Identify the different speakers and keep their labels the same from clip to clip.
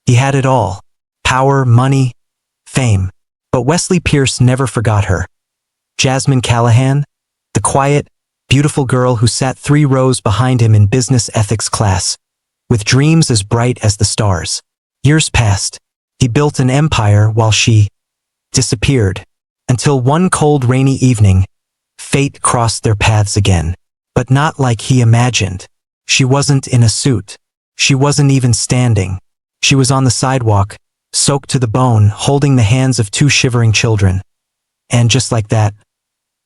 Speaker 1: He had it all: power, money, fame. But Wesley Pierce never forgot her. Jasmine Callahan, the quiet, beautiful girl who sat 3 rows behind him in business ethics class, with dreams as bright as the stars. Years passed. He built an empire while she disappeared, until one cold, rainy evening, fate crossed their paths again. But not like he imagined. She wasn't in a suit. She wasn't even standing. She was on the sidewalk, soaked to the bone, holding the hands of 2 shivering children. And just like that,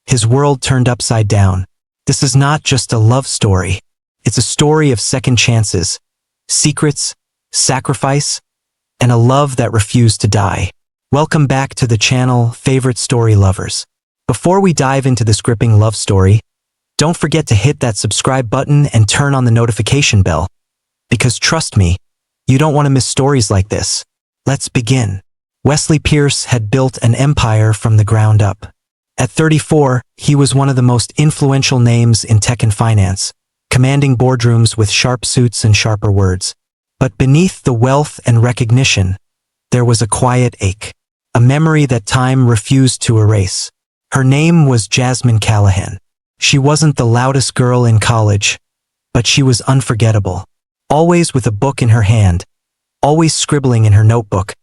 Speaker 1: his world turned upside down. This is not just a love story. It's a story of second chances, secrets, sacrifice, and a love that refused to die. Welcome back to the channel, favorite story lovers. Before we dive into this gripping love story, don't forget to hit that subscribe button and turn on the notification bell. Because trust me, you don't want to miss stories like this. Let's begin. Wesley Pierce had built an empire from the ground up. At 34, he was one of the most influential names in tech and finance, commanding boardrooms with sharp suits and sharper words. But beneath the wealth and recognition, there was a quiet ache, a memory that time refused to erase. Her name was Jasmine Callahan. She wasn't the loudest girl in college, but she was unforgettable. Always with a book in her hand, always scribbling in her notebook,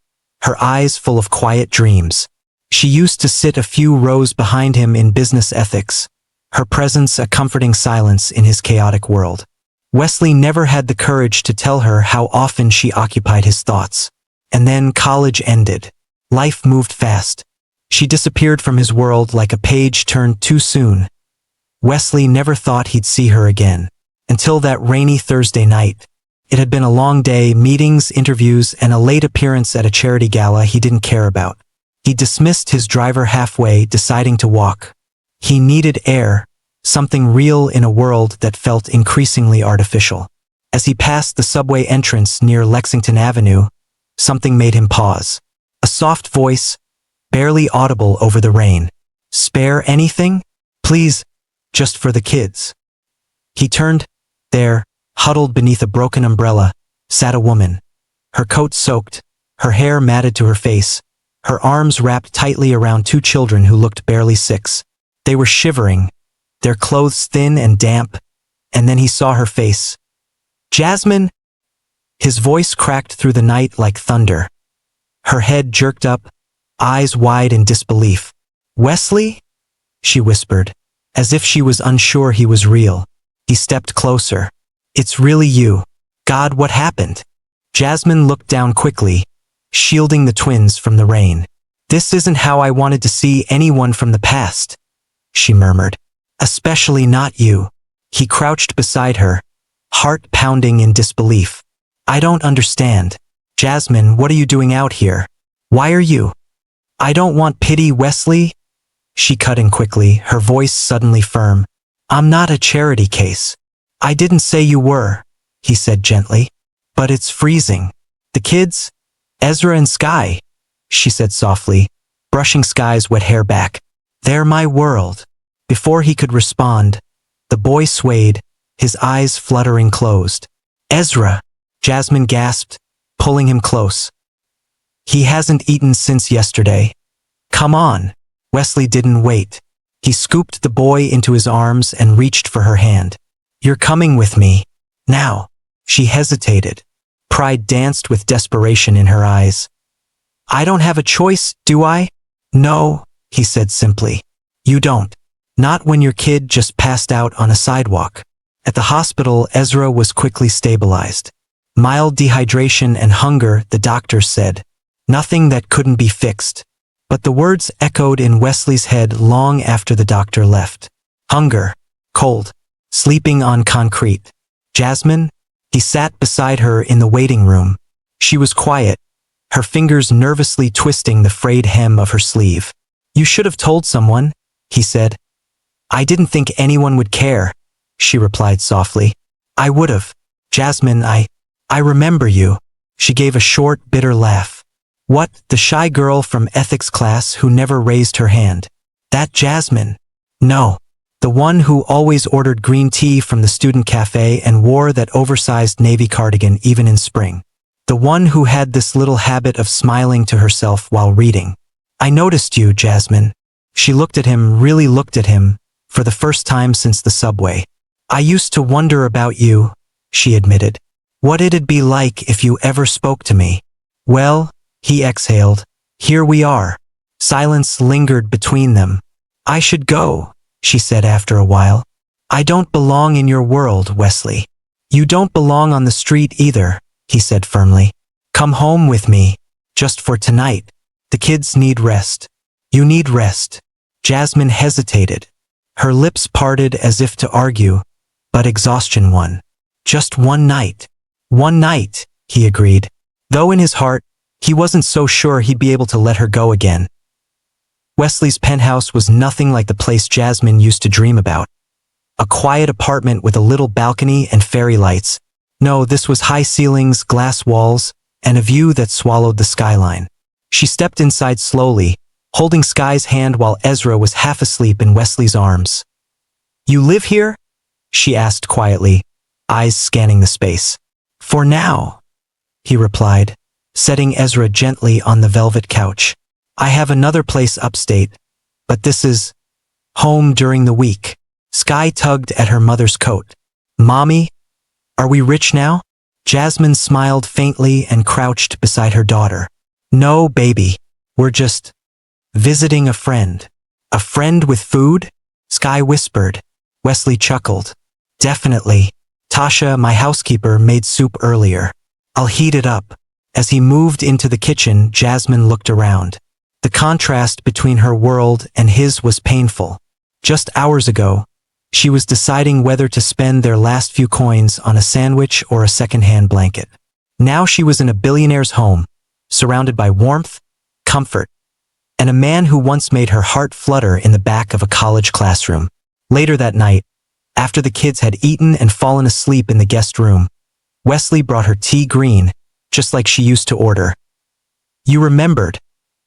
Speaker 1: her eyes full of quiet dreams. She used to sit a few rows behind him in business ethics, her presence a comforting silence in his chaotic world. Wesley never had the courage to tell her how often she occupied his thoughts. And then college ended. Life moved fast. She disappeared from his world like a page turned too soon. Wesley never thought he'd see her again. Until that rainy Thursday night. It had been a long day, meetings, interviews, and a late appearance at a charity gala he didn't care about. He dismissed his driver halfway, deciding to walk. He needed air, something real in a world that felt increasingly artificial. As he passed the subway entrance near Lexington Avenue, something made him pause. A soft voice, barely audible over the rain. "Spare anything? Please, just for the kids." He turned. There, huddled beneath a broken umbrella, sat a woman. Her coat soaked, her hair matted to her face, her arms wrapped tightly around 2 children who looked barely 6. They were shivering, their clothes thin and damp, and then he saw her face. "Jasmine?" His voice cracked through the night like thunder. Her head jerked up, eyes wide in disbelief. "Wesley?" she whispered, as if she was unsure he was real. He stepped closer. "It's really you. God, what happened?" Jasmine looked down quickly, shielding the twins from the rain. "This isn't how I wanted to see anyone from the past," she murmured. "Especially not you." He crouched beside her, heart pounding in disbelief. "I don't understand. Jasmine, what are you doing out here? Why are you—" "I don't want pity, Wesley," she cut in quickly, her voice suddenly firm. "I'm not a charity case." "I didn't say you were," he said gently. "But it's freezing. The kids? Ezra and Sky," she said softly, brushing Sky's wet hair back. "They're my world." Before he could respond, the boy swayed, his eyes fluttering closed. "Ezra," Jasmine gasped, pulling him close. "He hasn't eaten since yesterday. Come on." Wesley didn't wait. He scooped the boy into his arms and reached for her hand. "You're coming with me. Now." She hesitated. Pride danced with desperation in her eyes. "I don't have a choice, do I?" "No," he said simply. "You don't. Not when your kid just passed out on a sidewalk." At the hospital, Ezra was quickly stabilized. Mild dehydration and hunger, the doctors said. Nothing that couldn't be fixed. But the words echoed in Wesley's head long after the doctor left. Hunger, cold, sleeping on concrete. Jasmine? He sat beside her in the waiting room. She was quiet, her fingers nervously twisting the frayed hem of her sleeve. "You should have told someone," he said. "I didn't think anyone would care," she replied softly. "I would have. Jasmine, I remember you." She gave a short, bitter laugh. "What, the shy girl from ethics class who never raised her hand? That Jasmine?" "No. The one who always ordered green tea from the student cafe and wore that oversized navy cardigan even in spring." The one who had this little habit of smiling to herself while reading. I noticed you, Jasmine. She looked at him, really looked at him, for the first time since the subway. I used to wonder about you, she admitted. What it'd be like if you ever spoke to me. Well, he exhaled. Here we are. Silence lingered between them. I should go, she said after a while. I don't belong in your world, Wesley. You don't belong on the street either, he said firmly. Come home with me, just for tonight. The kids need rest. You need rest. Jasmine hesitated. Her lips parted as if to argue, but exhaustion won. Just one night. One night, he agreed. Though in his heart, he wasn't so sure he'd be able to let her go again. Wesley's penthouse was nothing like the place Jasmine used to dream about. A quiet apartment with a little balcony and fairy lights. No, this was high ceilings, glass walls, and a view that swallowed the skyline. She stepped inside slowly, holding Sky's hand while Ezra was half asleep in Wesley's arms. You live here? She asked quietly, eyes scanning the space. For now, he replied, setting Ezra gently on the velvet couch. I have another place upstate, but this is home during the week. Sky tugged at her mother's coat. Mommy, are we rich now? Jasmine smiled faintly and crouched beside her daughter. No, baby, we're just visiting a friend. A friend with food? Sky whispered. Wesley chuckled. Definitely. Tasha, my housekeeper, made soup earlier. I'll heat it up. As he moved into the kitchen, Jasmine looked around. The contrast between her world and his was painful. Just hours ago, she was deciding whether to spend their last few coins on a sandwich or a second-hand blanket. Now she was in a billionaire's home, surrounded by warmth, comfort, and a man who once made her heart flutter in the back of a college classroom. Later that night, after the kids had eaten and fallen asleep in the guest room, Wesley brought her tea green, just like she used to order. You remembered,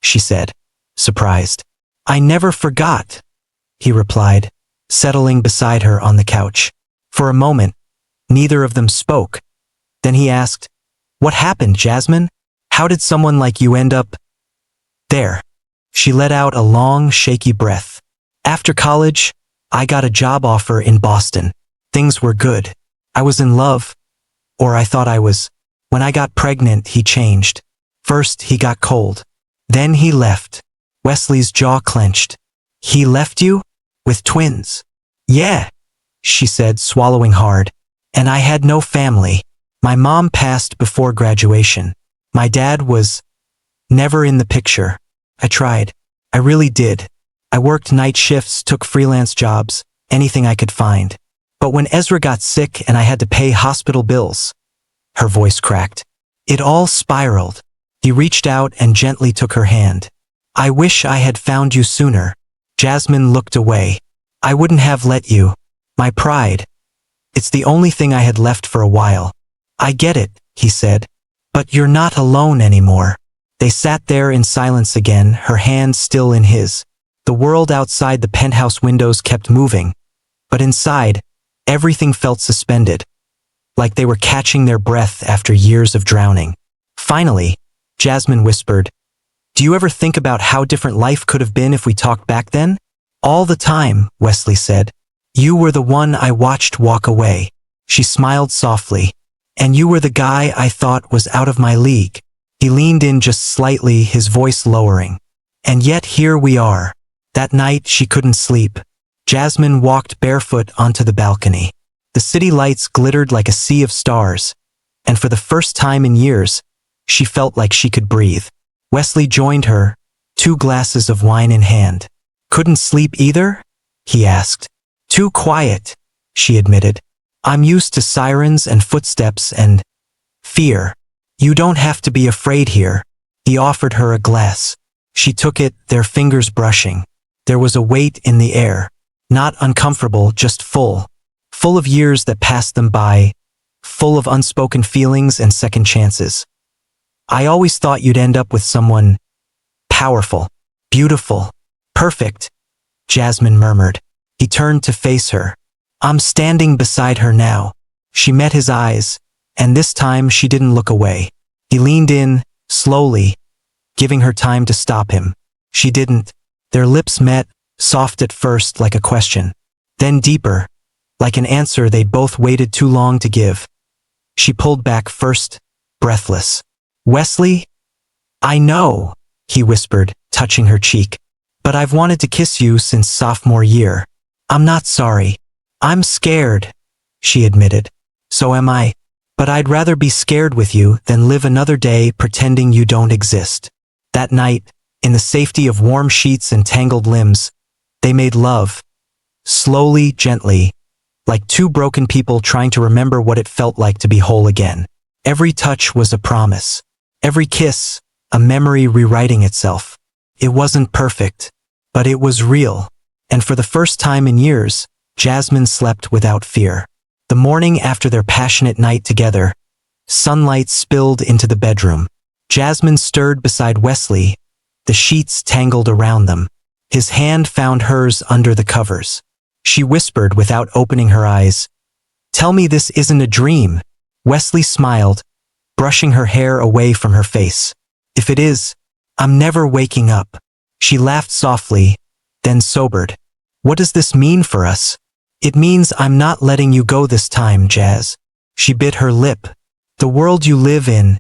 Speaker 1: she said, surprised. I never forgot, he replied, settling beside her on the couch. For a moment, neither of them spoke. Then he asked, What happened, Jasmine? How did someone like you end up there? She let out a long, shaky breath. After college, I got a job offer in Boston. Things were good. I was in love. Or I thought I was. When I got pregnant, he changed. First, he got cold. Then he left. Wesley's jaw clenched. He left you? With twins? Yeah, she said, swallowing hard. And I had no family. My mom passed before graduation. My dad was never in the picture. I tried. I really did. I worked night shifts, took freelance jobs, anything I could find. But when Ezra got sick and I had to pay hospital bills, her voice cracked. It all spiraled. He reached out and gently took her hand. I wish I had found you sooner. Jasmine looked away. I wouldn't have let you. My pride. It's the only thing I had left for a while. I get it, he said. But you're not alone anymore. They sat there in silence again, her hand still in his. The world outside the penthouse windows kept moving. But inside, everything felt suspended. Like they were catching their breath after years of drowning. Finally, Jasmine whispered, Do you ever think about how different life could have been if we talked back then? All the time, Wesley said. You were the one I watched walk away. She smiled softly. And you were the guy I thought was out of my league. He leaned in just slightly, his voice lowering. And yet here we are. That night she couldn't sleep. Jasmine walked barefoot onto the balcony. The city lights glittered like a sea of stars. And for the first time in years, she felt like she could breathe. Wesley joined her, 2 glasses of wine in hand. Couldn't sleep either? He asked. Too quiet, she admitted. I'm used to sirens and footsteps and fear. You don't have to be afraid here. He offered her a glass. She took it, their fingers brushing. There was a weight in the air. Not uncomfortable, just full. Full of years that passed them by. Full of unspoken feelings and second chances. I always thought you'd end up with someone powerful, beautiful, perfect, Jasmine murmured. He turned to face her. I'm standing beside her now. She met his eyes, and this time she didn't look away. He leaned in, slowly, giving her time to stop him. She didn't. Their lips met, soft at first like a question, then deeper, like an answer they'd both waited too long to give. She pulled back first, breathless. "Wesley? I know," he whispered, touching her cheek. "But I've wanted to kiss you since sophomore year. I'm not sorry. I'm scared," she admitted. "So am I. But I'd rather be scared with you than live another day pretending you don't exist." That night, in the safety of warm sheets and tangled limbs, they made love. Slowly, gently, like two broken people trying to remember what it felt like to be whole again. Every touch was a promise. Every kiss, a memory rewriting itself. It wasn't perfect, but it was real. And for the first time in years, Jasmine slept without fear. The morning after their passionate night together, sunlight spilled into the bedroom. Jasmine stirred beside Wesley, the sheets tangled around them. His hand found hers under the covers. She whispered without opening her eyes, "Tell me this isn't a dream." Wesley smiled, brushing her hair away from her face. "If it is, I'm never waking up." She laughed softly, then sobered. "What does this mean for us?" "It means I'm not letting you go this time, Jazz." She bit her lip. "The world you live in,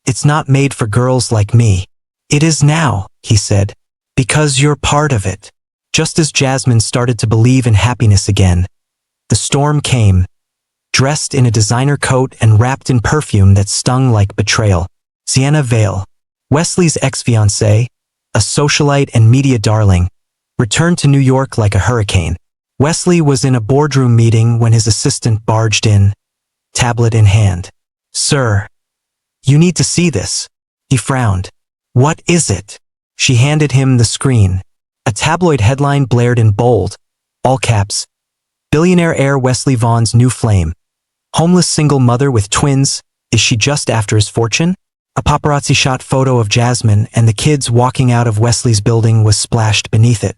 Speaker 1: it's not made for girls like me." "It is now," he said, "because you're part of it." Just as Jasmine started to believe in happiness again, the storm came, dressed in a designer coat and wrapped in perfume that stung like betrayal. Sienna Vale, Wesley's ex-fiancée, a socialite and media darling, returned to New York like a hurricane. Wesley was in a boardroom meeting when his assistant barged in, tablet in hand. "Sir, you need to see this." He frowned. "What is it?" She handed him the screen. A tabloid headline blared in bold, all caps. "Billionaire heir Wesley Vaughn's new flame. Homeless single mother with twins, is she just after his fortune?" A paparazzi shot photo of Jasmine and the kids walking out of Wesley's building was splashed beneath it.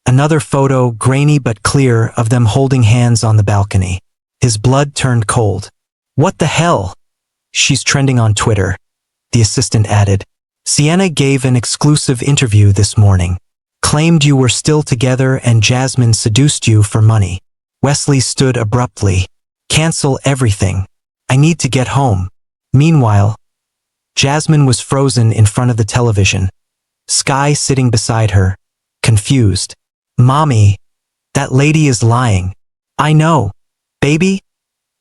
Speaker 1: Another photo, grainy but clear, of them holding hands on the balcony. His blood turned cold. "What the hell?" "She's trending on Twitter," the assistant added. "Sienna gave an exclusive interview this morning. Claimed you were still together and Jasmine seduced you for money." Wesley stood abruptly. "Cancel everything. I need to get home." Meanwhile, Jasmine was frozen in front of the television. Sky sitting beside her, confused. "Mommy, that lady is lying." "I know, baby."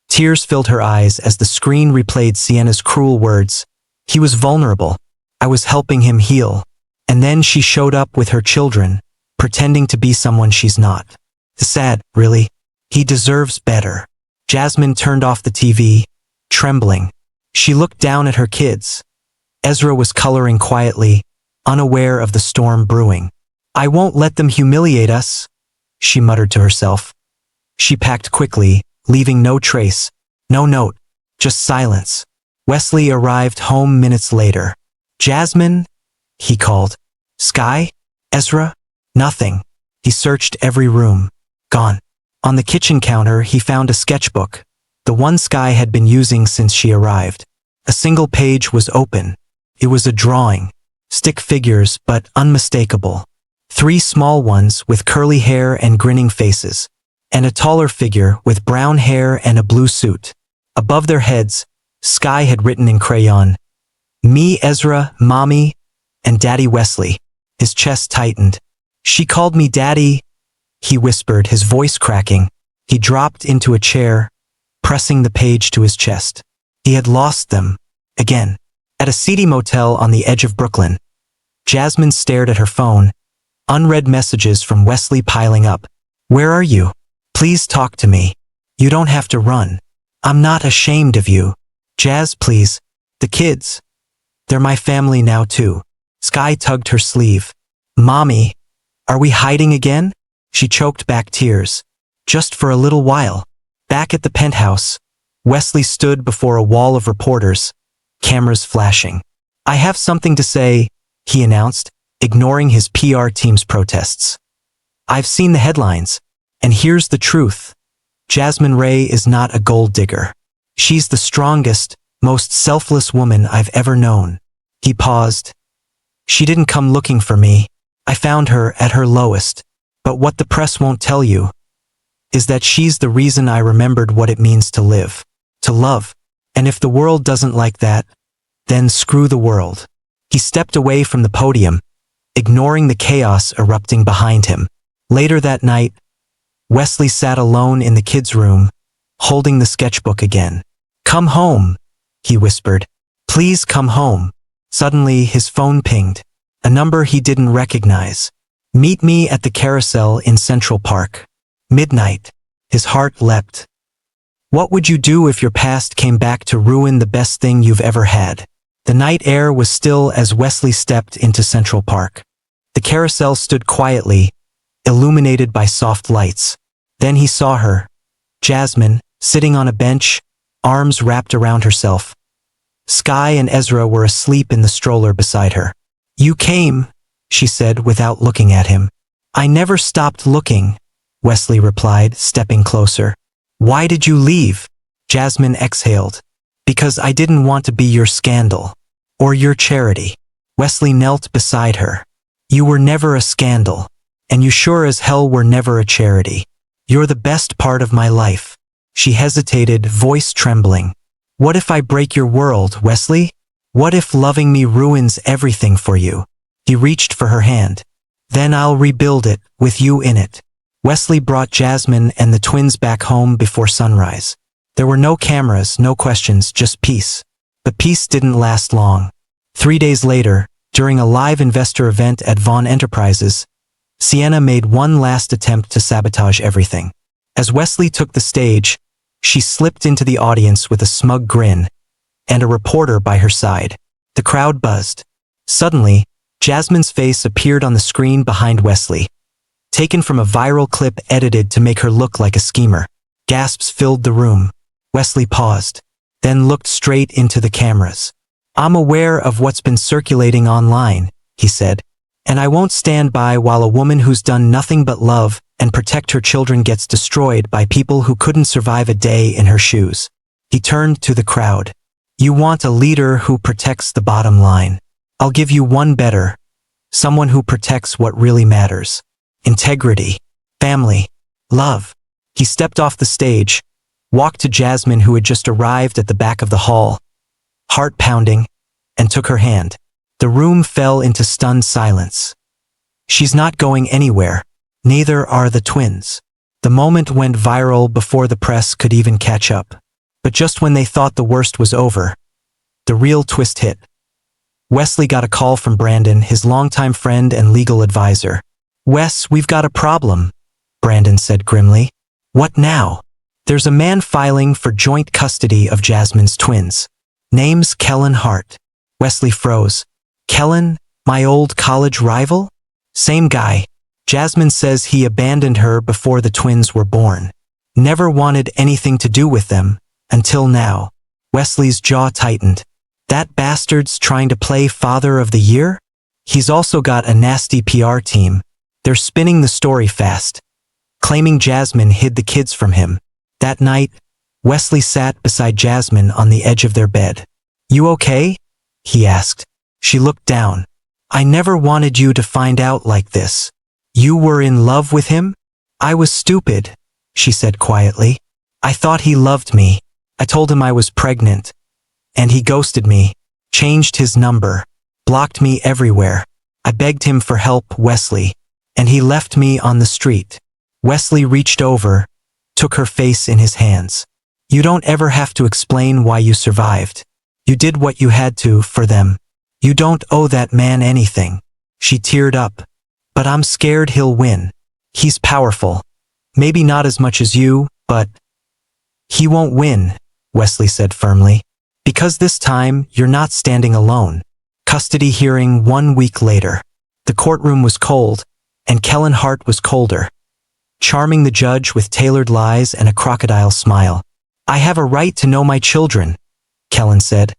Speaker 1: Tears filled her eyes as the screen replayed Sienna's cruel words. "He was vulnerable. I was helping him heal. And then she showed up with her children, pretending to be someone she's not. Sad, really. He deserves better." Jasmine turned off the TV, trembling. She looked down at her kids. Ezra was coloring quietly, unaware of the storm brewing. "I won't let them humiliate us," she muttered to herself. She packed quickly, leaving no trace, no note, just silence. Wesley arrived home minutes later. "Jasmine?" he called. "Sky? Ezra?" Nothing. He searched every room. Gone. On the kitchen counter he found a sketchbook, the one Sky had been using since she arrived. A single page was open. It was a drawing. Stick figures, but unmistakable. 3 small ones with curly hair and grinning faces, and a taller figure with brown hair and a blue suit. Above their heads, Sky had written in crayon, "Me, Ezra, Mommy, and Daddy Wesley." His chest tightened. "She called me Daddy," he whispered, his voice cracking. He dropped into a chair, pressing the page to his chest. He had lost them. Again. At a seedy motel on the edge of Brooklyn, Jasmine stared at her phone, unread messages from Wesley piling up. "Where are you? Please talk to me. You don't have to run. I'm not ashamed of you. Jazz, please. The kids. They're my family now too." Sky tugged her sleeve. "Mommy, are we hiding again?" She choked back tears. "Just for a little while." Back at the penthouse, Wesley stood before a wall of reporters, cameras flashing. "I have something to say," he announced, ignoring his PR team's protests. "I've seen the headlines, and here's the truth. Jasmine Ray is not a gold digger. She's the strongest, most selfless woman I've ever known." He paused. "She didn't come looking for me. I found her at her lowest. But what the press won't tell you is that she's the reason I remembered what it means to live, to love. And if the world doesn't like that, then screw the world." He stepped away from the podium, ignoring the chaos erupting behind him. Later that night, Wesley sat alone in the kids' room, holding the sketchbook again. "Come home," he whispered. "Please come home." Suddenly, his phone pinged, a number he didn't recognize. "Meet me at the carousel in Central Park. Midnight." His heart leapt. What would you do if your past came back to ruin the best thing you've ever had? The night air was still as Wesley stepped into Central Park. The carousel stood quietly, illuminated by soft lights. Then he saw her, Jasmine, sitting on a bench, arms wrapped around herself. Sky and Ezra were asleep in the stroller beside her. "You came," she said without looking at him. "I never stopped looking," Wesley replied, stepping closer. "Why did you leave?" Jasmine exhaled. "Because I didn't want to be your scandal. Or your charity." Wesley knelt beside her. "You were never a scandal. And you sure as hell were never a charity. You're the best part of my life." She hesitated, voice trembling. "What if I break your world, Wesley? What if loving me ruins everything for you?" He reached for her hand. "Then I'll rebuild it, with you in it." Wesley brought Jasmine and the twins back home before sunrise. There were no cameras, no questions, just peace. But peace didn't last long. 3 days later, during a live investor event at Vaughn Enterprises, Sienna made one last attempt to sabotage everything. As Wesley took the stage, she slipped into the audience with a smug grin, and a reporter by her side. The crowd buzzed. Suddenly, Jasmine's face appeared on the screen behind Wesley, taken from a viral clip edited to make her look like a schemer. Gasps filled the room. Wesley paused, then looked straight into the cameras. "I'm aware of what's been circulating online," he said, "and I won't stand by while a woman who's done nothing but love and protect her children gets destroyed by people who couldn't survive a day in her shoes." He turned to the crowd. "You want a leader who protects the bottom line. I'll give you one better. Someone who protects what really matters. Integrity, family, love." He stepped off the stage, walked to Jasmine, who had just arrived at the back of the hall, heart pounding, and took her hand. The room fell into stunned silence. "She's not going anywhere. Neither are the twins." The moment went viral before the press could even catch up. But just when they thought the worst was over, the real twist hit. Wesley got a call from Brandon, his longtime friend and legal advisor. "Wes, we've got a problem," Brandon said grimly. "What now?" "There's a man filing for joint custody of Jasmine's twins. Name's Kellen Hart." Wesley froze. "Kellen, my old college rival?" "Same guy. Jasmine says he abandoned her before the twins were born. Never wanted anything to do with them, until now." Wesley's jaw tightened. "That bastard's trying to play father of the year?" "He's also got a nasty PR team. They're spinning the story fast, claiming Jasmine hid the kids from him." That night, Wesley sat beside Jasmine on the edge of their bed. "You okay?" he asked. She looked down. "I never wanted you to find out like this." "You were in love with him?" "I was stupid," she said quietly. "I thought he loved me. I told him I was pregnant. And he ghosted me, changed his number, blocked me everywhere. I begged him for help, Wesley. And he left me on the street." Wesley reached over, took her face in his hands. "You don't ever have to explain why you survived. You did what you had to for them. You don't owe that man anything." She teared up. "But I'm scared he'll win. He's powerful. Maybe not as much as you, but..." "He won't win," Wesley said firmly. "Because this time, you're not standing alone." Custody hearing 1 week later. The courtroom was cold, and Kellen Hart was colder, charming the judge with tailored lies and a crocodile smile. "I have a right to know my children," Kellen said,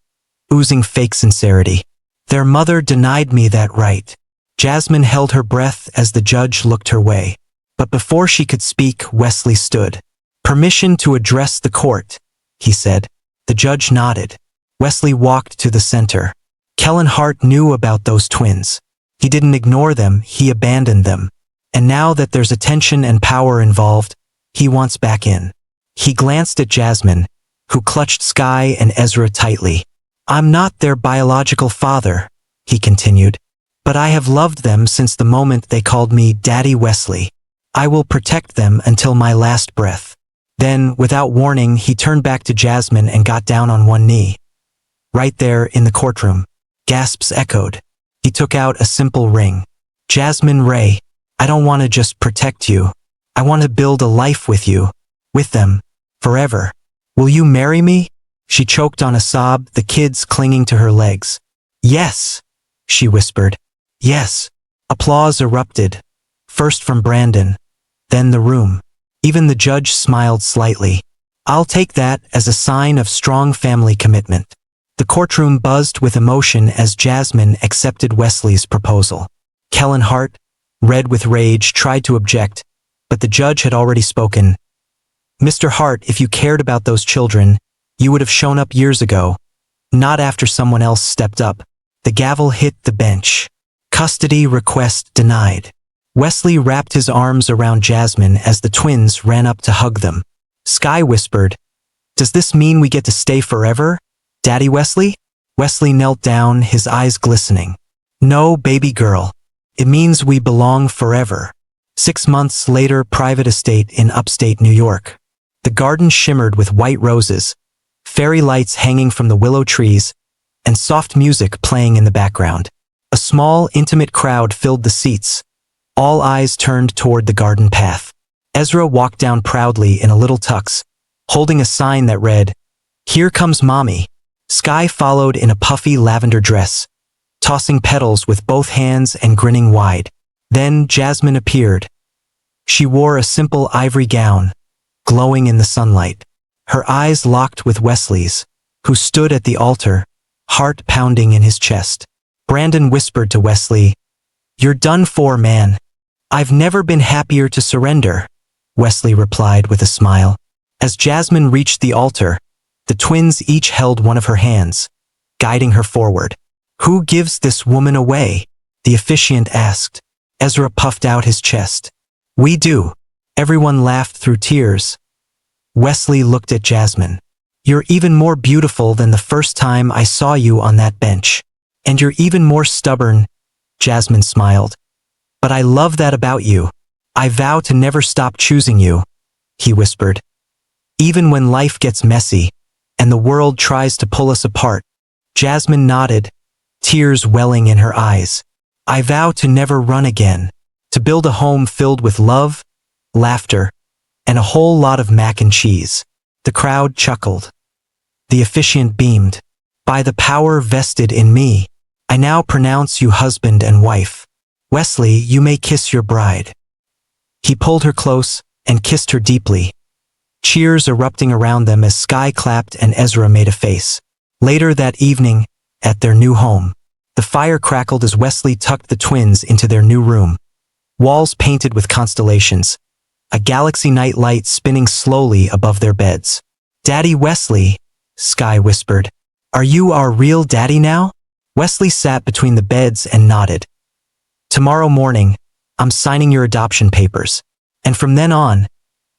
Speaker 1: oozing fake sincerity. "Their mother denied me that right." Jasmine held her breath as the judge looked her way. But before she could speak, Wesley stood. "Permission to address the court," he said. The judge nodded. Wesley walked to the center. Kellen Hart knew about those twins. He didn't ignore them, he abandoned them. And now that there's attention and power involved, he wants back in. He glanced at Jasmine, who clutched Sky and Ezra tightly. I'm not their biological father, he continued, but I have loved them since the moment they called me Daddy Wesley. I will protect them until my last breath. Then, without warning, he turned back to Jasmine and got down on one knee. Right there in the courtroom. Gasps echoed. He took out a simple ring. Jasmine Ray, I don't want to just protect you. I want to build a life with you. With them. Forever. Will you marry me? She choked on a sob, the kids clinging to her legs. Yes, she whispered. Yes. Applause erupted. First from Brandon. Then the room. Even the judge smiled slightly. I'll take that as a sign of strong family commitment. The courtroom buzzed with emotion as Jasmine accepted Wesley's proposal. Kellen Hart, red with rage, tried to object, but the judge had already spoken. Mr. Hart, if you cared about those children, you would have shown up years ago. Not after someone else stepped up. The gavel hit the bench. Custody request denied. Wesley wrapped his arms around Jasmine as the twins ran up to hug them. Sky whispered, "Does this mean we get to stay forever, Daddy Wesley?" Wesley knelt down, his eyes glistening. "No, baby girl. It means we belong forever." 6 months later, private estate in upstate New York. The garden shimmered with white roses, fairy lights hanging from the willow trees, and soft music playing in the background. A small, intimate crowd filled the seats. All eyes turned toward the garden path. Ezra walked down proudly in a little tux, holding a sign that read, "Here comes Mommy." Sky followed in a puffy lavender dress, tossing petals with both hands and grinning wide. Then Jasmine appeared. She wore a simple ivory gown, glowing in the sunlight. Her eyes locked with Wesley's, who stood at the altar, heart pounding in his chest. Brandon whispered to Wesley, "You're done for, man." "I've never been happier to surrender," Wesley replied with a smile. As Jasmine reached the altar, the twins each held one of her hands, guiding her forward. "Who gives this woman away?" the officiant asked. Ezra puffed out his chest. "We do." Everyone laughed through tears. Wesley looked at Jasmine. "You're even more beautiful than the first time I saw you on that bench. And you're even more stubborn," Jasmine smiled. "But I love that about you. I vow to never stop choosing you," he whispered. "Even when life gets messy, and the world tries to pull us apart." Jasmine nodded, tears welling in her eyes. "I vow to never run again, to build a home filled with love, laughter, and a whole lot of mac and cheese." The crowd chuckled. The officiant beamed. "By the power vested in me, I now pronounce you husband and wife. Wesley, you may kiss your bride." He pulled her close and kissed her deeply. Cheers erupting around them as Sky clapped and Ezra made a face. Later that evening, at their new home, the fire crackled as Wesley tucked the twins into their new room. Walls painted with constellations, a galaxy night light spinning slowly above their beds. "Daddy Wesley," Sky whispered. "Are you our real daddy now?" Wesley sat between the beds and nodded. "Tomorrow morning, I'm signing your adoption papers. And from then on,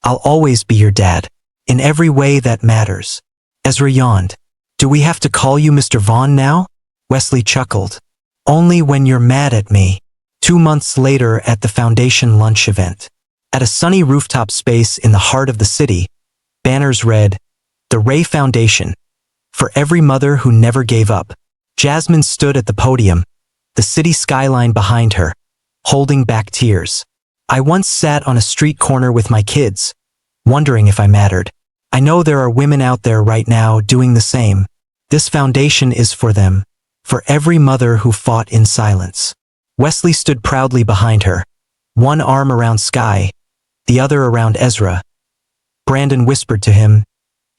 Speaker 1: I'll always be your dad, in every way that matters." Ezra yawned. "Do we have to call you Mr. Vaughn now?" Wesley chuckled. "Only when you're mad at me." 2 months later at the Foundation lunch event. At a sunny rooftop space in the heart of the city, banners read, "The Ray Foundation. For every mother who never gave up." Jasmine stood at the podium, the city skyline behind her, holding back tears. "I once sat on a street corner with my kids, wondering if I mattered. I know there are women out there right now doing the same. This foundation is for them, for every mother who fought in silence." Wesley stood proudly behind her, one arm around Sky, the other around Ezra. Brandon whispered to him,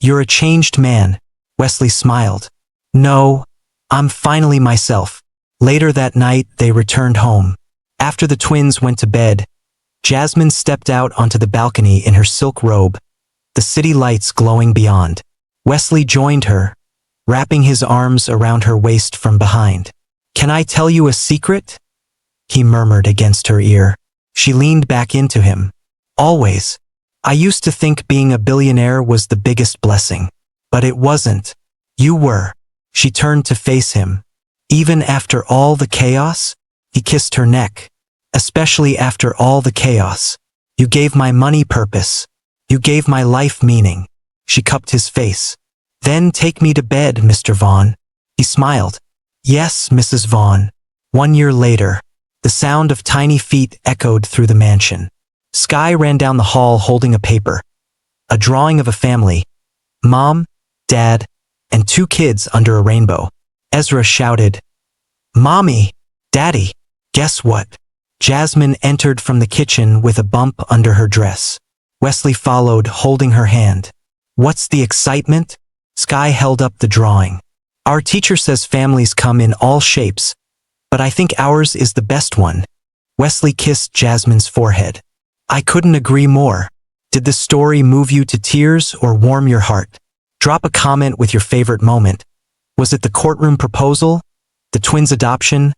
Speaker 1: "You're a changed man." Wesley smiled. "No, I'm finally myself." Later that night, they returned home. After the twins went to bed, Jasmine stepped out onto the balcony in her silk robe, the city lights glowing beyond. Wesley joined her, wrapping his arms around her waist from behind. "Can I tell you a secret?" he murmured against her ear. She leaned back into him. "Always. I used to think being a billionaire was the biggest blessing. But it wasn't. You were." She turned to face him. "Even after all the chaos?" He kissed her neck. "Especially after all the chaos. You gave my money purpose. You gave my life meaning." She cupped his face. "Then take me to bed, Mr. Vaughn." He smiled. "Yes, Mrs. Vaughn." 1 year later, the sound of tiny feet echoed through the mansion. Sky ran down the hall holding a paper. A drawing of a family. Mom, Dad, and 2 kids under a rainbow. Ezra shouted, "Mommy! Daddy!" Guess what? Jasmine entered from the kitchen with a bump under her dress. Wesley followed, holding her hand. "What's the excitement?" Sky held up the drawing. "Our teacher says families come in all shapes, but I think ours is the best one." Wesley kissed Jasmine's forehead. "I couldn't agree more." Did the story move you to tears or warm your heart? Drop a comment with your favorite moment. Was it the courtroom proposal, the twins' adoption,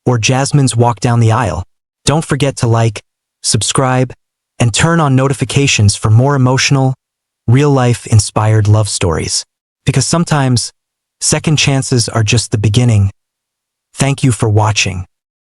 Speaker 1: or Jasmine's walk down the aisle? Don't forget to like, subscribe, and turn on notifications for more emotional, real-life inspired love stories. Because sometimes, second chances are just the beginning. Thank you for watching.